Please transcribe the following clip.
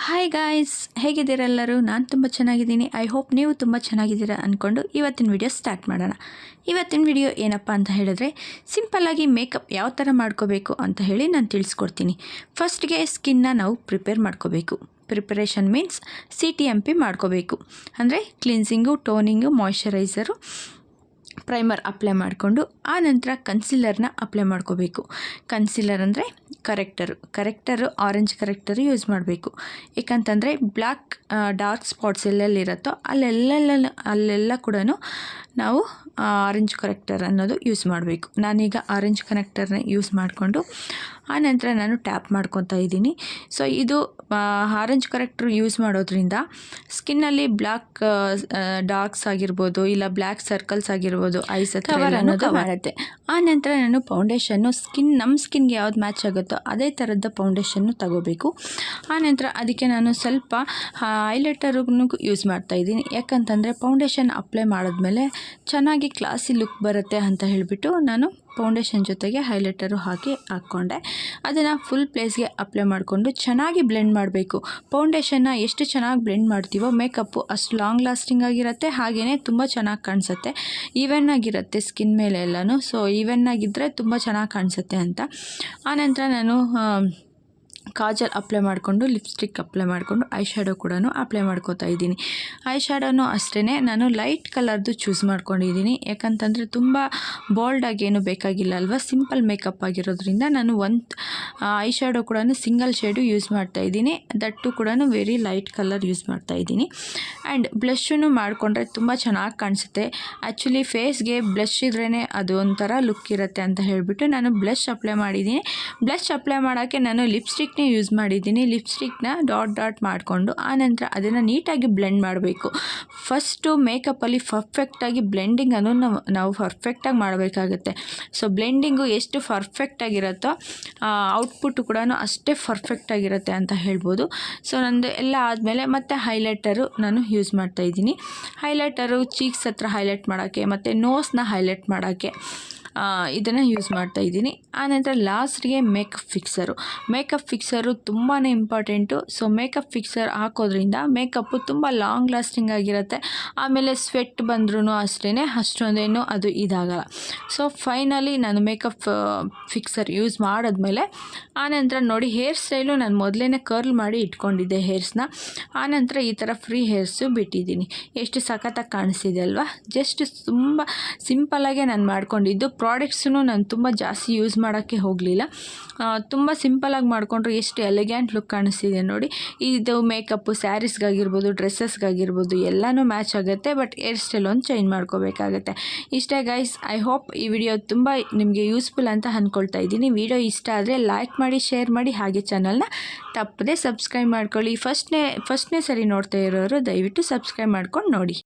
Hi guys, ಹೇಗಿದ್ದೀರೆಲ್ಲರೂ? ನಾನು ತುಂಬ ಚೆನ್ನಾಗಿದ್ದೀನಿ. ಐ ಹೋಪ್ ನೀವು ತುಂಬ ಚೆನ್ನಾಗಿದ್ದೀರಾ ಅಂದ್ಕೊಂಡು ಇವತ್ತಿನ ವಿಡಿಯೋ ಸ್ಟಾರ್ಟ್ ಮಾಡೋಣ. ಇವತ್ತಿನ ವಿಡಿಯೋ ಏನಪ್ಪ ಅಂತ ಹೇಳಿದ್ರೆ, ಸಿಂಪಲ್ಲಾಗಿ ಮೇಕಪ್ ಯಾವ ಥರ ಮಾಡ್ಕೋಬೇಕು ಅಂತ ಹೇಳಿ ನಾನು ತಿಳಿಸ್ಕೊಡ್ತೀನಿ. ಫಸ್ಟ್ಗೆ ಸ್ಕಿನ್ನ ನಾವು ಪ್ರಿಪೇರ್ ಮಾಡ್ಕೋಬೇಕು. ಪ್ರಿಪರೇಷನ್ ಮೀನ್ಸ್ CTMP ಮಾಡ್ಕೋಬೇಕು. ಅಂದರೆ ಕ್ಲಿನ್ಸಿಂಗು, ಟೋನಿಂಗು, ಮಾಯ್ಶ್ಚರೈಸರು, ಪ್ರೈಮರ್ ಅಪ್ಲೈ ಮಾಡಿಕೊಂಡು ಆ ನಂತರ ಕನ್ಸಿಲರ್ನ ಅಪ್ಲೈ ಮಾಡ್ಕೋಬೇಕು. ಕನ್ಸಿಲರ್ ಅಂದರೆ ಕರೆಕ್ಟರು ಆರೆಂಜ್ ಕರೆಕ್ಟರು ಯೂಸ್ ಮಾಡಬೇಕು. ಏಕಂತಂದರೆ ಬ್ಲ್ಯಾಕ್ ಡಾರ್ಕ್ ಸ್ಪಾಟ್ಸ್ ಎಲ್ಲೆಲ್ಲಿರುತ್ತೋ ಅಲ್ಲೆಲ್ಲ ಕೂಡ ನಾವು ಆರೆಂಜ್ ಕರೆಕ್ಟರ್ ಅನ್ನೋದು ಯೂಸ್ ಮಾಡಬೇಕು. ನಾನೀಗ ಆರೆಂಜ್ ಕನೆಕ್ಟರ್ನ ಯೂಸ್ ಮಾಡಿಕೊಂಡು ಆನಂತರ ನಾನು ಟ್ಯಾಪ್ ಮಾಡ್ಕೊತಾ ಇದ್ದೀನಿ. ಸೊ ಇದು ಆರೆಂಜ್ ಕರೆಕ್ಟರ್ ಯೂಸ್ ಮಾಡೋದ್ರಿಂದ ಸ್ಕಿನ್ನಲ್ಲಿ ಬ್ಲ್ಯಾಕ್ ಡಾರ್ಕ್ಸ್ ಆಗಿರ್ಬೋದು, ಇಲ್ಲ ಬ್ಲ್ಯಾಕ್ ಸರ್ಕಲ್ಸ್ ಆಗಿರ್ಬೋದು, ಐಸ್ ಕವರ್ ಅನ್ನೋದು ಮಾಡುತ್ತೆ. ಆನಂತರ ನಾನು ಫೌಂಡೇಶನ್ನು ನಮ್ಮ ಸ್ಕಿನ್ಗೆ ಯಾವ್ದು ಮ್ಯಾಚ್ ಆಗುತ್ತೋ ಅದೇ ಥರದ ಫೌಂಡೇಶನ್ನು ತಗೋಬೇಕು. ಆನಂತರ ಅದಕ್ಕೆ ನಾನು ಸ್ವಲ್ಪ ಹೈಲೈಟರ್ಗೂ ಯೂಸ್ ಮಾಡ್ತಾಯಿದ್ದೀನಿ. ಯಾಕಂತಂದರೆ ಫೌಂಡೇಶನ್ ಅಪ್ಲೈ ಮಾಡಿದ್ಮೇಲೆ ಚೆನ್ನಾಗಿ ಕ್ಲಾಸಿ ಲುಕ್ ಬರುತ್ತೆ ಅಂತ ಹೇಳಿಬಿಟ್ಟು ನಾನು ಫೌಂಡೇಶನ್ ಜೊತೆಗೆ ಹೈಲೈಟರು ಹಾಕ್ಕೊಂಡೆ. ಅದನ್ನು ಫುಲ್ ಪ್ಲೇಸ್ಗೆ ಅಪ್ಲೈ ಮಾಡಿಕೊಂಡು ಚೆನ್ನಾಗಿ ಬ್ಲೆಂಡ್ ಮಾಡಬೇಕು. ಫೌಂಡೇಶನ್ನ ಎಷ್ಟು ಚೆನ್ನಾಗಿ ಬ್ಲೆಂಡ್ ಮಾಡ್ತೀವೋ ಮೇಕಪ್ಪು ಅಷ್ಟು ಲಾಂಗ್ ಲಾಸ್ಟಿಂಗ್ ಆಗಿರುತ್ತೆ, ಹಾಗೆಯೇ ತುಂಬ ಚೆನ್ನಾಗಿ ಕಾಣಿಸುತ್ತೆ. ಈವನ್ ಆಗಿರುತ್ತೆ ಸ್ಕಿನ್ ಮೇಲೆ ಎಲ್ಲನೂ. ಸೊ ಈವನ್ ಆಗಿದ್ದರೆ ತುಂಬ ಚೆನ್ನಾಗಿ ಕಾಣಿಸುತ್ತೆ ಅಂತ. ಆನಂತರ ನಾನು ಕಾಜಲ್ ಅಪ್ಲೈ ಮಾಡಿಕೊಂಡು, ಲಿಪ್ಸ್ಟಿಕ್ ಅಪ್ಲೈ ಮಾಡಿಕೊಂಡು, ಐ ಶ್ಯಾಡೋ ಕೂಡ ಅಪ್ಲೈ ಮಾಡ್ಕೋತಾ ಇದ್ದೀನಿ. ಐ ಶ್ಯಾಡೋನು ಅಷ್ಟೇ ನಾನು ಲೈಟ್ ಕಲರ್ದು ಚೂಸ್ ಮಾಡ್ಕೊಂಡಿದ್ದೀನಿ. ಯಾಕಂತಂದರೆ ತುಂಬ ಬೋಲ್ಡಾಗಿ ಏನು ಬೇಕಾಗಿಲ್ಲ ಅಲ್ವಾ, ಸಿಂಪಲ್ ಮೇಕಪ್ ಆಗಿರೋದ್ರಿಂದ ನಾನು ಐ ಶ್ಯಾಡೋ ಕೂಡ ಸಿಂಗಲ್ ಶೇಡು ಯೂಸ್ ಮಾಡ್ತಾಯಿದ್ದೀನಿ. ದಟ್ಟು ಕೂಡ ವೆರಿ ಲೈಟ್ ಕಲರ್ ಯೂಸ್ ಮಾಡ್ತಾಯಿದ್ದೀನಿ. ಆ್ಯಂಡ್ ಬ್ಲಷನ್ನು ಮಾಡಿಕೊಂಡ್ರೆ ತುಂಬ ಚೆನ್ನಾಗಿ ಕಾಣಿಸುತ್ತೆ. ಆ್ಯಕ್ಚುಲಿ ಫೇಸ್ಗೆ ಬ್ಲಷ್ ಇದ್ರೇ ಅದು ಒಂಥರ ಲುಕ್ ಇರುತ್ತೆ ಅಂತ ಹೇಳಿಬಿಟ್ಟು ನಾನು ಬ್ಲಷ್ ಅಪ್ಲೈ ಮಾಡಿದ್ದೀನಿ. ಬ್ಲಷ್ ಅಪ್ಲೈ ಮಾಡೋಕ್ಕೆ ನಾನು ಲಿಪ್ಸ್ಟಿಕ್ನೇ ಯೂಸ್ ಮಾಡಿದ್ದೀನಿ. ಲಿಪ್ಸ್ಟಿಕ್ನ ಡಾಟ್ ಮಾಡಿಕೊಂಡು ಆನಂತರ ಅದನ್ನು ನೀಟಾಗಿ ಬ್ಲೆಂಡ್ ಮಾಡಬೇಕು. ಫಸ್ಟು ಮೇಕಪ್ಪಲ್ಲಿ ಪರ್ಫೆಕ್ಟಾಗಿ ಬ್ಲೆಂಡಿಂಗನ್ನು ನಾವು ಪರ್ಫೆಕ್ಟಾಗಿ ಮಾಡಬೇಕಾಗುತ್ತೆ. ಸೊ ಬ್ಲೆಂಡಿಂಗು ಎಷ್ಟು ಪರ್ಫೆಕ್ಟಾಗಿರುತ್ತೋ ಔಟ್ಪುಟ್ ಕೂಡ ಅಷ್ಟೇ ಪರ್ಫೆಕ್ಟಾಗಿರುತ್ತೆ ಅಂತ ಹೇಳ್ಬೋದು. ಸೊ ನಂದು ಎಲ್ಲ ಆದಮೇಲೆ ಮತ್ತೆ ಹೈಲೈಟರು ನಾನು ಯೂಸ್ ಮಾಡ್ತಾಯಿದ್ದೀನಿ. ಹೈಲೈಟರು ಚೀಕ್ಸ್ ಹತ್ರ ಹೈಲೈಟ್ ಮಾಡೋಕ್ಕೆ ಮತ್ತು ನೋಸ್ನ ಹೈಲೈಟ್ ಮಾಡೋಕ್ಕೆ ಇದನ್ನು ಯೂಸ್ ಮಾಡ್ತಾಯಿದ್ದೀನಿ. ಆನಂತರ ಲಾಸ್ಟ್ಗೆ ಮೇಕಪ್ ಫಿಕ್ಸರು ತುಂಬಾ ಇಂಪಾರ್ಟೆಂಟು. ಸೊ ಮೇಕಪ್ ಫಿಕ್ಸರ್ ಹಾಕೋದ್ರಿಂದ ಮೇಕಪ್ಪು ತುಂಬ ಲಾಂಗ್ ಲಾಸ್ಟಿಂಗ್ ಆಗಿರುತ್ತೆ. ಆಮೇಲೆ ಸ್ವೆಟ್ ಬಂದ್ರೂ ಅಷ್ಟೇ ಅಷ್ಟೊಂದೇನು ಅದು ಇದಾಗಲ್ಲ. ಸೊ ಫೈನಲಿ ನಾನು ಮೇಕಪ್ ಫಿಕ್ಸರ್ ಯೂಸ್ ಮಾಡಿದ್ಮೇಲೆ ಆನಂತರ ನೋಡಿ ಹೇರ್ ಸ್ಟೈಲು ನಾನು ಮೊದಲೇ ಕರ್ಲ್ ಮಾಡಿ ಇಟ್ಕೊಂಡಿದ್ದೆ ಹೇರ್ಸ್ನ. ಆನಂತರ ಈ ಥರ ಫ್ರೀ ಹೇರ್ಸು ಬಿಟ್ಟಿದ್ದೀನಿ. ಎಷ್ಟು ಸಖತ್ತಾಗಿ ಕಾಣಿಸ್ತಿದೆ ಅಲ್ವಾ? ಜಸ್ಟ್ ತುಂಬ ಸಿಂಪಲ್ಲಾಗೆ ನಾನು ಮಾಡ್ಕೊಂಡಿದ್ದು. ಪ್ರಾಡಕ್ಟ್ಸೂ ನಾನು ತುಂಬ ಜಾಸ್ತಿ ಯೂಸ್ ಮಾಡೋಕ್ಕೆ ಹೋಗಲಿಲ್ಲ. ತುಂಬ ಸಿಂಪಲಾಗಿ ಮಾಡಿಕೊಂಡ್ರೆ ಎಷ್ಟು ಎಲಿಗ್ಯಾಂಟ್ ಲುಕ್ ಕಾಣಿಸ್ತಿದೆ ನೋಡಿ. ಇದು ಮೇಕಪ್ಪು ಸ್ಯಾರೀಸ್ಗಾಗಿರ್ಬೋದು, ಡ್ರೆಸ್ಸಸ್ಗಾಗಿರ್ಬೋದು ಎಲ್ಲನೂ ಮ್ಯಾಚ್ ಆಗುತ್ತೆ. ಬಟ್ ಹೇರ್ ಸ್ಟೈಲ್ ಒಂದು ಚೇಂಜ್ ಮಾಡ್ಕೋಬೇಕಾಗತ್ತೆ. ಇಷ್ಟೇ ಗೈಸ್. ಐ ಹೋಪ್ ಈ ವಿಡಿಯೋ ತುಂಬ ನಿಮಗೆ ಯೂಸ್ಫುಲ್ ಅಂತ ಅಂದ್ಕೊಳ್ತಾ ಇದ್ದೀನಿ. ವಿಡಿಯೋ ಇಷ್ಟ ಆದರೆ ಲೈಕ್ ಮಾಡಿ, ಶೇರ್ ಮಾಡಿ, ಹಾಗೆ ಚಾನಲ್ನ ತಪ್ಪದೆ ಸಬ್ಸ್ಕ್ರೈಬ್ ಮಾಡ್ಕೊಳ್ಳಿ. ಫಸ್ಟ್ನೇ ಸರಿ ನೋಡ್ತಾ ಇರೋರು ದಯವಿಟ್ಟು ಸಬ್ಸ್ಕ್ರೈಬ್ ಮಾಡ್ಕೊಂಡು ನೋಡಿ.